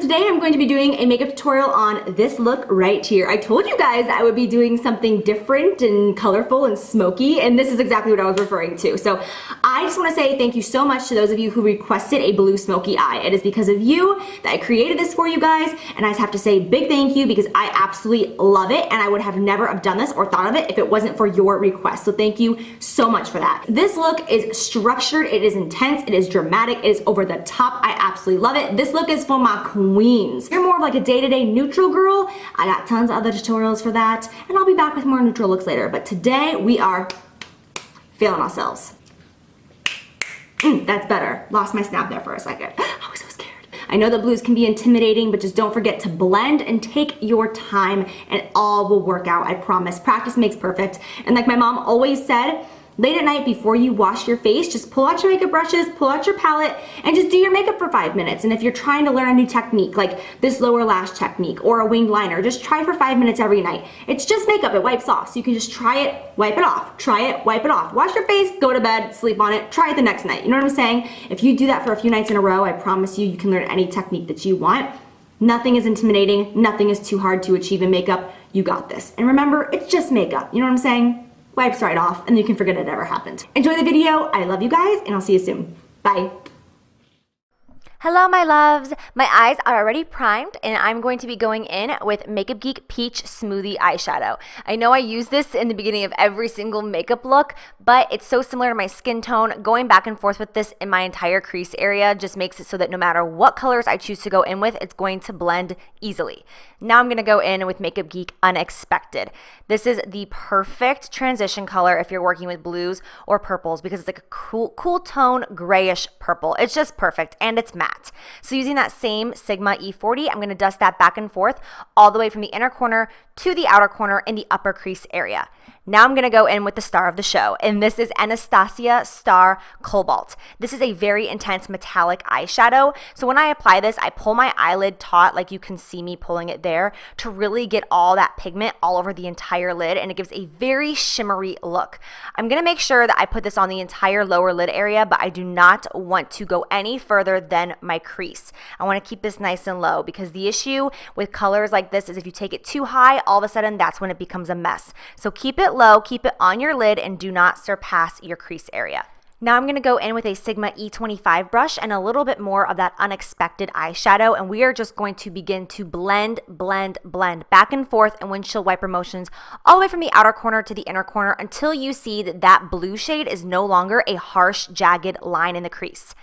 today I'm going to be doing a makeup tutorial on this look right here. I told you guys I would be doing something different and colorful and smoky, and this is exactly what I was referring to. So I just want to say thank you so much to those of you who requested a blue smoky eye. It is because of you that I created this for you guys, and I just have to say big thank you because I absolutely love it, and I would have never have done this or thought of it if it wasn't for your request. So thank you so much for that. This look is structured, it is intense, it is dramatic, it is over the top. I absolutely love it. This look is for my queens. You're more of like a day-to-day neutral girl. I got tons of other tutorials for that, and I'll be back with more neutral looks later. But today we are feeling ourselves. That's better. Lost my snap there for a second. I was so scared. I know that blues can be intimidating, but just don't forget to blend and take your time, and it all will work out. I promise. Practice makes perfect. And like my mom always said, late at night before you wash your face, just pull out your makeup brushes, pull out your palette, and just do your makeup for 5 minutes. And if you're trying to learn a new technique, like this lower lash technique or a winged liner, just try for 5 minutes every night. It's just makeup, it wipes off. So you can just try it, wipe it off, try it, wipe it off. Wash your face, go to bed, sleep on it, try it the next night. You know what I'm saying? If you do that for a few nights in a row, I promise you, you can learn any technique that you want. Nothing is intimidating, nothing is too hard to achieve in makeup. You got this. And remember, it's just makeup. You know what I'm saying? Wipes right off, and you can forget it ever happened. Enjoy the video. I love you guys, and I'll see you soon. Bye. Hello, my loves. My eyes are already primed, and I'm going to be going in with Makeup Geek Peach Smoothie Eyeshadow. I know I use this in the beginning of every single makeup look, but it's so similar to my skin tone. Going back and forth with this in my entire crease area just makes it so that no matter what colors I choose to go in with, it's going to blend easily. Now I'm going to go in with Makeup Geek Unexpected. This is the perfect transition color if you're working with blues or purples because it's like a cool tone grayish purple. It's just perfect, and it's matte. So using that same Sigma E40, I'm going to dust that back and forth all the way from the inner corner to the outer corner in the upper crease area. Now I'm going to go in with the star of the show, and this is Anastasia Star Cobalt. This is a very intense metallic eyeshadow. So when I apply this, I pull my eyelid taut, like you can see me pulling it there, to really get all that pigment all over the entire lid, and it gives a very shimmery look. I'm going to make sure that I put this on the entire lower lid area, but I do not want to go any further than my crease. I want to keep this nice and low because the issue with colors like this is if you take it too high, all of a sudden that's when it becomes a mess. So keep it low, keep it on your lid, and do not surpass your crease area. Now I'm going to go in with a Sigma E25 brush and a little bit more of that Unexpected eyeshadow, and we are just going to begin to blend back and forth in windshield wiper motions all the way from the outer corner to the inner corner until you see that that blue shade is no longer a harsh, jagged line in the crease.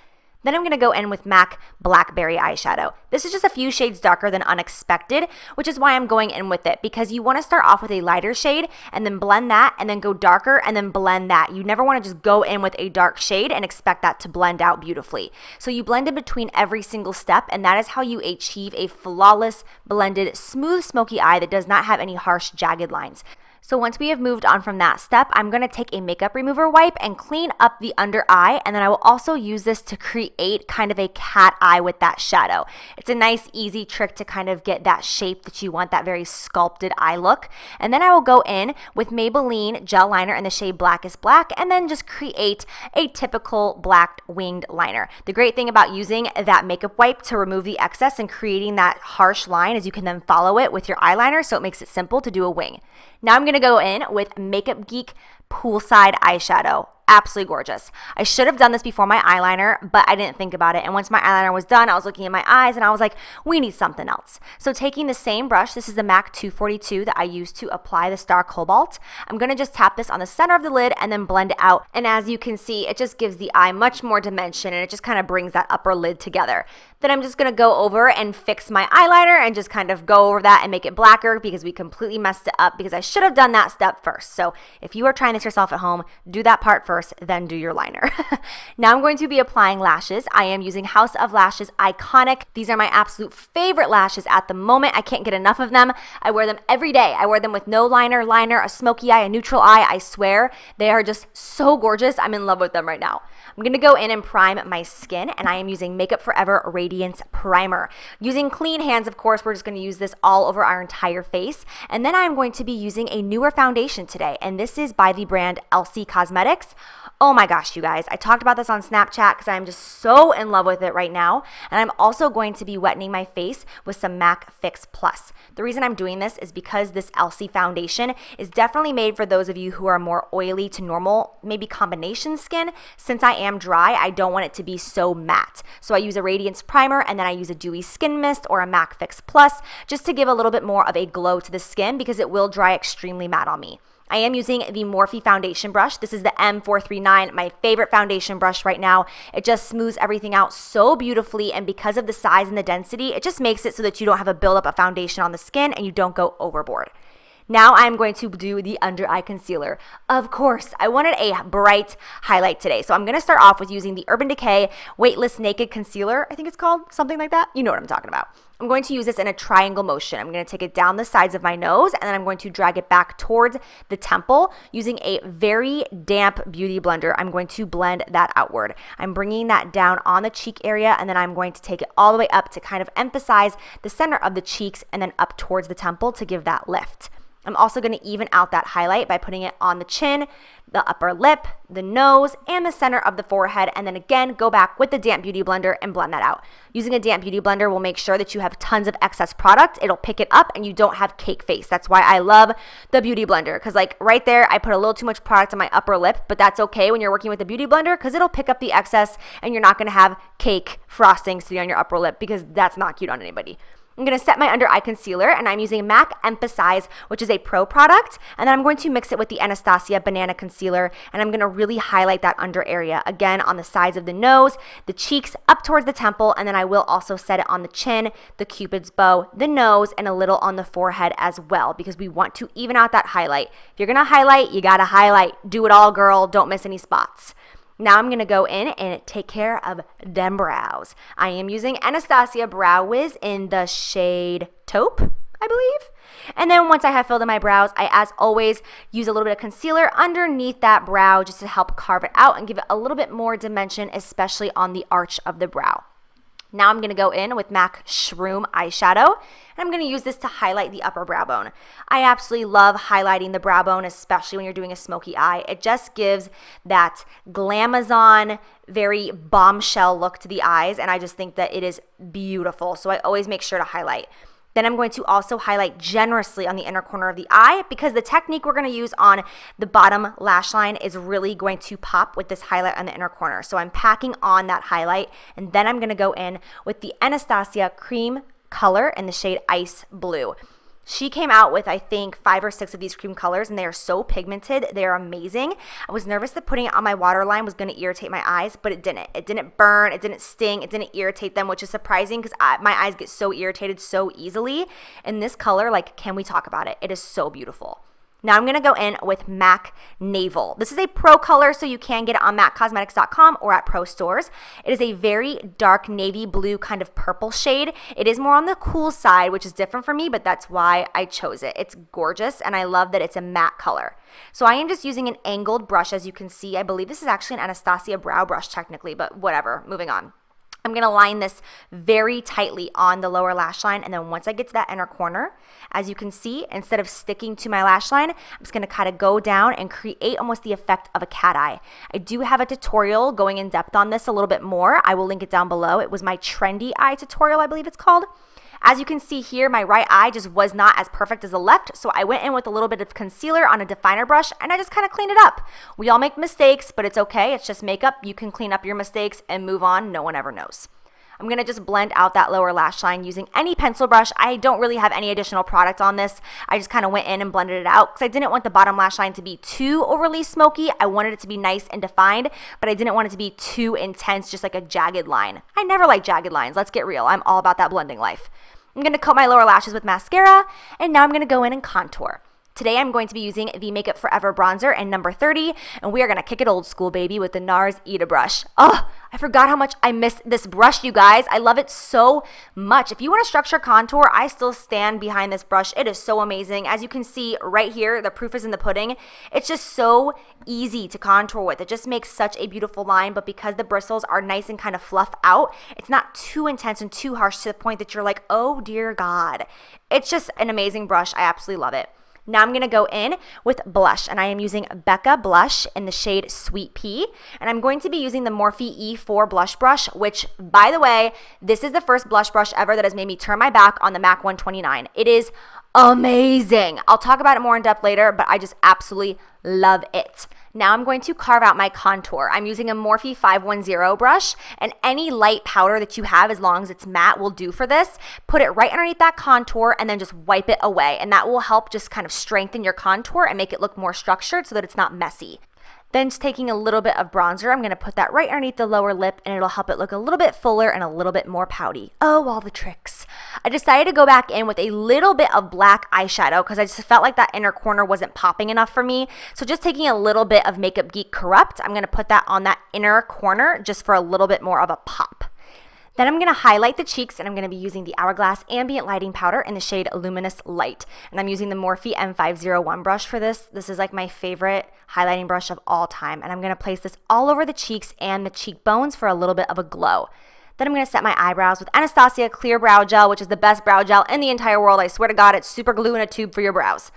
Then I'm going to go in with MAC Blackberry eyeshadow. This is just a few shades darker than Unexpected, which is why I'm going in with it, because you want to start off with a lighter shade and then blend that and then go darker and then blend that. You never want to just go in with a dark shade and expect that to blend out beautifully. So you blend in between every single step, and that is how you achieve a flawless, blended, smooth, smoky eye that does not have any harsh, jagged lines. So once we have moved on from that step, I'm going to take a makeup remover wipe and clean up the under eye, and then I will also use this to create kind of a cat eye with that shadow. It's a nice, easy trick to kind of get that shape that you want, that very sculpted eye look. And then I will go in with Maybelline Gel Liner in the shade Blackest Black, and then just create a typical black winged liner. The great thing about using that makeup wipe to remove the excess and creating that harsh line is you can then follow it with your eyeliner, so it makes it simple to do a wing. Now I'm going to go in with Makeup Geek Poolside Eyeshadow. Absolutely gorgeous. I should have done this before my eyeliner, but I didn't think about it. And once my eyeliner was done, I was looking at my eyes and I was like, we need something else. So taking the same brush, this is the MAC 242 that I used to apply the Star Cobalt. I'm going to just tap this on the center of the lid and then blend it out. And as you can see, it just gives the eye much more dimension, and it just kind of brings that upper lid together. Then I'm just going to go over and fix my eyeliner and just kind of go over that and make it blacker because we completely messed it up because I should have done that step first. So if you are trying this yourself at home, do that part first, then do your liner. Now I'm going to be applying lashes. I am using House of Lashes Iconic. These are my absolute favorite lashes at the moment. I can't get enough of them. I wear them every day. I wear them with no liner, a smoky eye, a neutral eye. I swear they are just so gorgeous. I'm in love with them right now. I'm going to go in and prime my skin, and I am using Makeup Forever Radiance Primer. Using clean hands, of course, we're just going to use this all over our entire face. And then I'm going to be using a newer foundation today, and this is by the brand Elsie Cosmetics. Oh my gosh, you guys. I talked about this on Snapchat because I'm just so in love with it right now. And I'm also going to be wetting my face with some MAC Fix Plus. The reason I'm doing this is because this Elsie foundation is definitely made for those of you who are more oily to normal, maybe combination skin. Since I am dry, I don't want it to be so matte. So I use a Radiance Primer and then I use a Dewy Skin Mist or a MAC Fix Plus just to give a little bit more of a glow to the skin because it will dry extremely matte on me. I am using the Morphe foundation brush. This is the M439, my favorite foundation brush right now. It just smooths everything out so beautifully, and because of the size and the density, it just makes it so that you don't have a buildup of foundation on the skin and you don't go overboard. Now I'm going to do the under eye concealer. Of course, I wanted a bright highlight today. So I'm going to start off with using the Urban Decay Weightless Naked Concealer. I think it's called something like that. You know what I'm talking about. I'm going to use this in a triangle motion. I'm going to take it down the sides of my nose and then I'm going to drag it back towards the temple using a very damp beauty blender. I'm going to blend that outward. I'm bringing that down on the cheek area and then I'm going to take it all the way up to kind of emphasize the center of the cheeks and then up towards the temple to give that lift. I'm also going to even out that highlight by putting it on the chin, the upper lip, the nose, and the center of the forehead, and then again, go back with the damp beauty blender and blend that out. Using a damp beauty blender will make sure that you have tons of excess product. It'll pick it up and you don't have cake face. That's why I love the beauty blender, because like right there, I put a little too much product on my upper lip, but that's okay when you're working with the beauty blender because it'll pick up the excess and you're not going to have cake frosting sitting on your upper lip because that's not cute on anybody. I'm going to set my under eye concealer and I'm using MAC Emphasize, which is a pro product. And then I'm going to mix it with the Anastasia Banana Concealer and I'm going to really highlight that under area. Again, on the sides of the nose, the cheeks, up towards the temple, and then I will also set it on the chin, the Cupid's bow, the nose, and a little on the forehead as well because we want to even out that highlight. If you're going to highlight, you got to highlight. Do it all, girl. Don't miss any spots. Now I'm going to go in and take care of them brows. I am using Anastasia Brow Wiz in the shade Taupe, I believe. And then once I have filled in my brows, I, as always, use a little bit of concealer underneath that brow just to help carve it out and give it a little bit more dimension, especially on the arch of the brow. Now I'm going to go in with MAC Shroom eyeshadow, and I'm going to use this to highlight the upper brow bone. I absolutely love highlighting the brow bone, especially when you're doing a smoky eye. It just gives that glamazon, very bombshell look to the eyes, and I just think that it is beautiful. So I always make sure to highlight. Then I'm going to also highlight generously on the inner corner of the eye because the technique we're going to use on the bottom lash line is really going to pop with this highlight on the inner corner. So I'm packing on that highlight and then I'm going to go in with the Anastasia Cream Color in the shade Ice Blue. She came out with, I think, 5 or 6 of these cream colors, and they are so pigmented. They are amazing. I was nervous that putting it on my waterline was going to irritate my eyes, but it didn't. It didn't burn. It didn't sting. It didn't irritate them, which is surprising because my eyes get so irritated so easily. And this color, like, can we talk about it? It is so beautiful. Now I'm going to go in with MAC Navel. This is a pro color, so you can get it on MACcosmetics.com or at pro stores. It is a very dark navy blue kind of purple shade. It is more on the cool side, which is different for me, but that's why I chose it. It's gorgeous, and I love that it's a matte color. So I am just using an angled brush, as you can see. I believe this is actually an Anastasia brow brush technically, but whatever, moving on. I'm going to line this very tightly on the lower lash line, and then once I get to that inner corner, as you can see, instead of sticking to my lash line, I'm just going to kind of go down and create almost the effect of a cat eye. I do have a tutorial going in depth on this a little bit more. I will link it down below. It was my trendy eye tutorial, I believe it's called. As you can see here, my right eye just was not as perfect as the left, so I went in with a little bit of concealer on a definer brush, and I just kind of cleaned it up. We all make mistakes, but it's okay. It's just makeup. You can clean up your mistakes and move on. No one ever knows. I'm going to just blend out that lower lash line using any pencil brush. I don't really have any additional product on this. I just kind of went in and blended it out because I didn't want the bottom lash line to be too overly smoky. I wanted it to be nice and defined, but I didn't want it to be too intense, just like a jagged line. I never like jagged lines. Let's get real. I'm all about that blending life. I'm going to coat my lower lashes with mascara, and now I'm going to go in and contour. Today I'm going to be using the Makeup Forever bronzer in number 30, and we are going to kick it old school, baby, with the NARS Ita brush. Oh, I forgot how much I missed this brush, you guys. I love it so much. If you want to structure contour, I still stand behind this brush. It is so amazing. As you can see right here, the proof is in the pudding. It's just so easy to contour with. It just makes such a beautiful line, but because the bristles are nice and kind of fluff out, it's not too intense and too harsh to the point that you're like, oh dear God. It's just an amazing brush. I absolutely love it. Now I'm gonna go in with blush, and I am using Becca Blush in the shade Sweet Pea, and I'm going to be using the Morphe E4 blush brush, which, by the way, this is the first blush brush ever that has made me turn my back on the MAC 129. It is amazing. I'll talk about it more in depth later, but I just absolutely love it. Now I'm going to carve out my contour. I'm using a Morphe 510 brush, and any light powder that you have, as long as it's matte, will do for this. Put it right underneath that contour and then just wipe it away, and that will help just kind of strengthen your contour and make it look more structured so that it's not messy. Then just taking a little bit of bronzer, I'm going to put that right underneath the lower lip, and it'll help it look a little bit fuller and a little bit more pouty. Oh, all the tricks. I decided to go back in with a little bit of black eyeshadow because I just felt like that inner corner wasn't popping enough for me. So just taking a little bit of Makeup Geek Corrupt, I'm going to put that on that inner corner just for a little bit more of a pop. Then I'm going to highlight the cheeks, and I'm going to be using the Hourglass Ambient Lighting Powder in the shade Luminous Light. And I'm using the Morphe M501 brush for this. This is like my favorite highlighting brush of all time. And I'm going to place this all over the cheeks and the cheekbones for a little bit of a glow. Then I'm going to set my eyebrows with Anastasia Clear Brow Gel, which is the best brow gel in the entire world. I swear to God, it's super glue in a tube for your brows.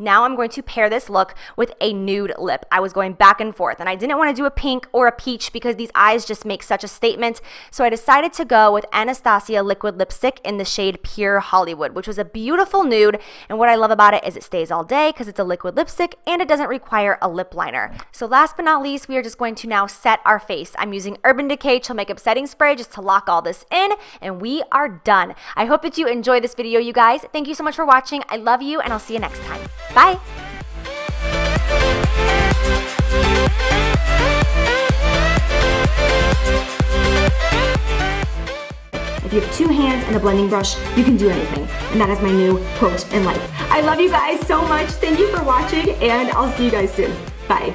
Now I'm going to pair this look with a nude lip. I was going back and forth, and I didn't want to do a pink or a peach because these eyes just make such a statement. So I decided to go with Anastasia Liquid Lipstick in the shade Pure Hollywood, which was a beautiful nude. And what I love about it is it stays all day because it's a liquid lipstick and it doesn't require a lip liner. So last but not least, we are just going to now set our face. I'm using Urban Decay Chill Makeup Setting Spray just to lock all this in, and we are done. I hope that you enjoyed this video, you guys. Thank you so much for watching. I love you, and I'll see you next time. Bye. If you have two hands and a blending brush, you can do anything. And that is my new quote in life. I love you guys so much. Thank you for watching, and I'll see you guys soon. Bye.